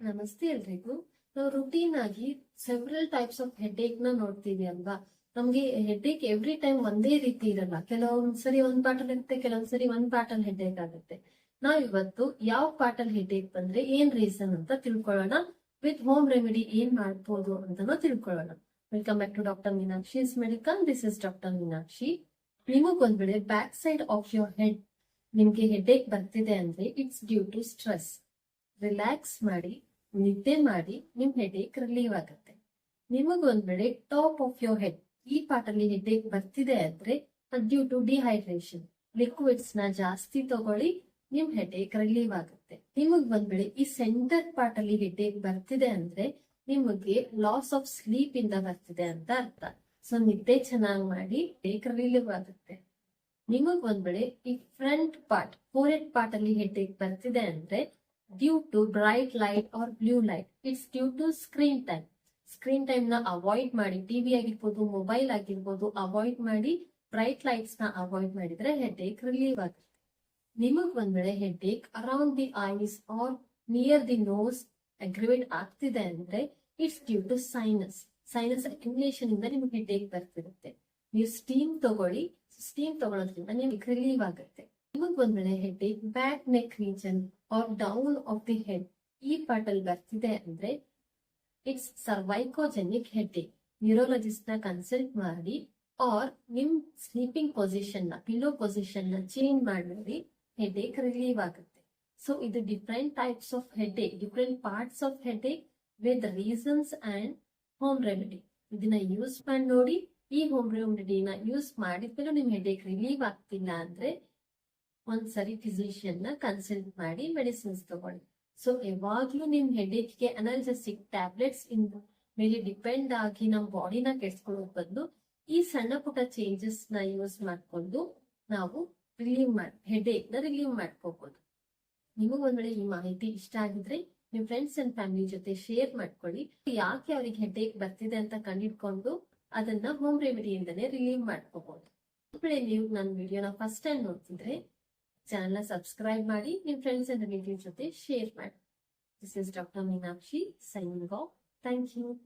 ನಮಸ್ತೆ ಎಲ್ರಿಗೂ. ನಾವು ರುಟೀನ್ ಆಗಿ ಸೆವ್ರಲ್ ಟೈಪ್ಸ್ ಆಫ್ ಹೆಡ್ಏಕ್ ನ ನೋಡ್ತೀವಿ ಅಲ್ವಾ. ನಮ್ಗೆ ಹೆಡ್ಏಕ್ ಎವ್ರಿ ಟೈಮ್ ಒಂದೇ ರೀತಿ ಇರಲ್ಲ. ಕೆಲವೊಂದ್ಸರಿ ಒಂದ್ ಪಾರ್ಟಲ್ ಇರುತ್ತೆ, ಕೆಲವೊಂದ್ಸರಿ ಒಂದ್ ಪಾರ್ಟಲ್ ಹೆಡ್ಏಕ್ ಆಗುತ್ತೆ. ನಾವ್ ಇವತ್ತು ಯಾವ ಪಾರ್ಟಲ್ ಹೆಡ್ಏಕ್ ಬಂದ್ರೆ ಏನ್ ರೀಸನ್ ಅಂತ ತಿಳ್ಕೊಳ್ಳೋಣ. ವಿತ್ ಹೋಮ್ ರೆಮಿಡಿ ಏನ್ ಮಾಡ್ಬೋದು ಅಂತಾನೂ ತಿಳ್ಕೊಳ್ಳೋಣ. Welcome back to doctor Meenakshi's medical. This is doctor Meenakshi. ನಿಮಗ್ ಒಂದ್ ವೇಳೆ back side of your head ನಿಮ್ಗೆ ಹೆಡ್ಏಕ್ ಬರ್ತಿದೆ ಅಂದ್ರೆ it's due to stress. Relax ಮಾಡಿ, ನಿದ್ದೆ ಮಾಡಿ, ನಿಮ್ ಹೆಡ್ಏಕ್ ರಿಲೀವ್ ಆಗುತ್ತೆ. ನಿಮಗ್ ಒಂದ್ ವೇಳೆ ಟಾಪ್ ಆಫ್ ಯೋರ್ ಹೆಡ್ ಈ ಪಾರ್ಟ್ ಅಲ್ಲಿ ಹೆಡ್ಏಕ್ ಬರ್ತಿದೆ ಅಂದ್ರೆ ಡ್ಯೂ ಟು ಡಿಹೈಡ್ರೇಷನ್. ಲಿಕ್ವಿಡ್ಸ್ ನ ಜಾಸ್ತಿ ತಗೊಳ್ಳಿ, ನಿಮ್ ಹೆಡ್ಏಕ್ ರಿಲೀವ್ ಆಗುತ್ತೆ. ನಿಮಗ್ ಒಂದ್ ವೇಳೆ ಈ ಸೆಂಟರ್ ಪಾರ್ಟ್ ಅಲ್ಲಿ ಹೆಡ್ಏಕ್ ಬರ್ತಿದೆ ಅಂದ್ರೆ ನಿಮಗೆ ಲಾಸ್ ಆಫ್ ಸ್ಲೀಪ್ ಇಂದ ಬರ್ತಿದೆ ಅಂತ ಅರ್ಥ. ಸೊ ನಿದ್ದೆ ಚೆನ್ನಾಗಿ ಮಾಡಿ ಹೆಡ್ಏಕ್ ರಿಲೀವ್ ಆಗುತ್ತೆ. ನಿಮಗ್ ಒಂದ್ ವೇಳೆ ಈ ಫ್ರಂಟ್ ಪಾರ್ಟ್ ಫೋರ್ಹೆಡ್ ಪಾರ್ಟ್ ಅಲ್ಲಿ ಹೆಡ್ಏಕ್ ಬರ್ತಿದೆ ಅಂದ್ರೆ due to bright light or blue light. It's due to screen time. Screen time ನ ಅವಾಯ್ಡ್ ಮಾಡಿ, ಟಿವಿ ಆಗಿರ್ಬೋದು, ಮೊಬೈಲ್ ಆಗಿರ್ಬೋದು, ಅವಾಯ್ಡ್ ಮಾಡಿ, ಬ್ರೈಟ್ ಲೈಟ್ಸ್ ನ ಅವಾಯ್ಡ್ ಮಾಡಿದ್ರೆ ಹೆಡ್ಏಕ್ ರಿಲೀವ್ ಆಗುತ್ತೆ. ನಿಮಗ್ ಒಂದ್ ವೇಳೆ headache around the eyes or near the nose aggravate ಆಗ್ತಿದೆ ಅಂದ್ರೆ it's due to sinus. Sinus accumulation ಇಂದ ನಿಮ್ಗೆ ಹೆಡ್ಏಕ್ ಬರ್ತಿರುತ್ತೆ. ನೀವು ಸ್ಟೀಮ್ ತಗೊಳ್ಳಿ. ಸ್ಟೀಮ್ ತಗೊಳ್ಳೋದ್ರಿಂದ ನಿಮ್ಗೆ ರಿಲೀವ್ ಆಗುತ್ತೆ. ನಿಮಗ್ ಒಂದ್ ವೇಳೆ headache back neck region or down of the head ಈ ಪಾರ್ಟ್ ಅಲ್ಲಿ ಬರ್ತಿದೆ ಅಂದ್ರೆ ಇಟ್ಸ್ ಸರ್ವೈಕೋಜೆನಿಕ್ ಹೆಡ್ಏಕ್. ನ್ಯೂರೋಲಜಿಸ್ಟ್ ನ ಕನ್ಸಲ್ಟ್ ಮಾಡಿ ಆರ್ ನಿಮ್ ಸ್ಲೀಪಿಂಗ್ ಪೊಸಿಷನ್ ನ, ಪಿಲೋ ಪೊಸಿಷನ್ ನ ಚೇಂಜ್ ಮಾಡಿ ಹೆಡ್ಏಕ್ ರಿಲೀವ್ ಆಗುತ್ತೆ. ಸೊ ಇದು different types of headache, different parts of headache with reasons and home remedy. ಇದನ್ನ ಯೂಸ್ ಮಾಡಿ ನೋಡಿ. ಈ ಹೋಮ್ ರೆಮಿಡಿನ ಯೂಸ್ ಮಾಡಿದ್ಮೇಲೆ ನಿಮ್ ಹೆಡ್ಏಕ್ ರಿಲೀವ್ ಆಗ್ತಿಲ್ಲ ಅಂದ್ರೆ ಒಂದ್ಸರಿ ಫಿಸಿಷಿಯನ್ ನ ಕನ್ಸಲ್ಟ್ ಮಾಡಿ ಮೆಡಿಸಿನ್ಸ್ ತಗೊಳ್ಳಿ. ಸೊ ಯಾವಾಗ್ಲೂ ನಿಮ್ ಹೆಡ್ಏಕ್ ಗೆ ಅನಾಲ್ಜೆಸಿಕ್ ಟ್ಯಾಬ್ಲೆಟ್ಸ್ ಮೇಲೆ ಡಿಪೆಂಡ್ ಆಗಿ ನಮ್ ಬಾಡಿನ ಕೆಡ್ಸ್ಕೊಳ್ಳೋದ್ ಬದಲು ಈ ಸಣ್ಣ ಪುಟ್ಟ ಚೇಂಜಸ್ ನ ಯೂಸ್ ಮಾಡ್ಕೊಂಡು ನಾವು ಹೆಡ್ಏಕ್ ನ ರಿಲೀವ್ ಮಾಡ್ಕೋಬಹುದು. ನಿಮಗ್ ಒಂದ್ ವೇಳೆ ಈ ಮಾಹಿತಿ ಇಷ್ಟ ಆಗಿದ್ರೆ ನಿಮ್ ಫ್ರೆಂಡ್ಸ್ ಅಂಡ್ ಫ್ಯಾಮಿಲಿ ಜೊತೆ ಶೇರ್ ಮಾಡ್ಕೊಳ್ಳಿ. ಯಾಕೆ ಅವ್ರಿಗೆ ಹೆಡ್ಏಕ್ ಬರ್ತಿದೆ ಅಂತ ಕಂಡಿಡ್ಕೊಂಡು ಅದನ್ನ ಹೋಮ್ ರೆಮಿಡಿಯಿಂದನೇ ರಿಲೀವ್ ಮಾಡ್ಕೋಬಹುದು. ನೀವು ನನ್ನ ವಿಡಿಯೋನ ಫಸ್ಟ್ ಟೈಮ್ ನೋಡ್ತಿದ್ರೆ ಚಾನೆಲ್ ನ ಸಬ್ಸ್ಕ್ರೈಬ್ ಮಾಡಿ, ನಿಮ್ ಫ್ರೆಂಡ್ಸ್ ಅಂಡ್ ರಿಲೇಟಿವ್ ಜೊತೆ ಶೇರ್ ಮಾಡಿ. This is doctor Meenakshi signing off. Thank you.